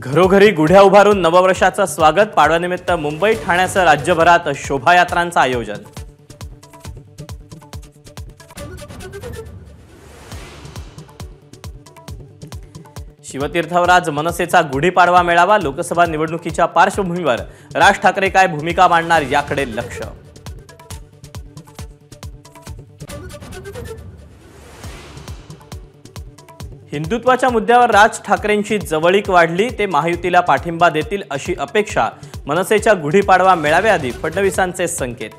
घरोघरी गुढ्या उभारून नववर्षाचं स्वागत। पाडव्यानिमित्त मुंबई ठाण्यासह राज्यभरात शोभायात्रांचं आयोजन। शिवतीर्थावर आज मनसेचा गुढीपाडवा मेळावा। लोकसभा निवडणुकीच्या पार्श्वभूमीवर राज ठाकरे काय भूमिका मांडणार याकडे लक्ष। हिंदुत्वाच्या मुद्द्यावर राज ठाकरेंची जवळीक वाढली। ते महायुतीला पाठिंबा देतील अशी अपेक्षा। मनसेच्या गुढीपाडवा मेळाव्याआधी फडणवीसांचे संकेत।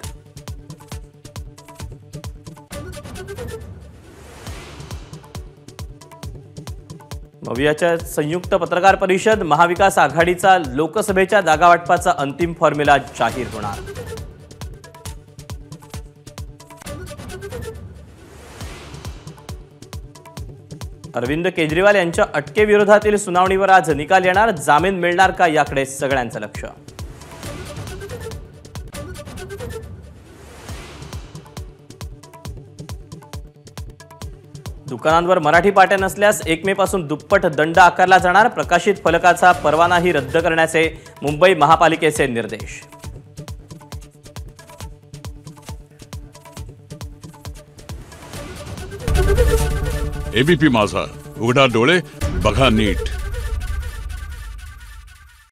भवियाच्या संयुक्त पत्रकार परिषद। महाविकास आघाडीचा लोकसभेच्या जागावाटपाचा अंतिम फॉर्म्युला जाहीर होणार। अरविंद केजरीवाल यांच्या अटकेविरोधातील सुनावणीवर आज निकाल येणार। जामीन मिळणार का याकडे सगळ्यांचं लक्ष। दुकानांवर मराठी पाट्या नसल्यास 1 मे पासून दुप्पट दंड आकारला जाणार। प्रकाशित फलकाचा परवानाही रद्द करण्याचे मुंबई महापालिकेचे निर्देश। एबीपी माझा, उघडा डोळे बघा नीट।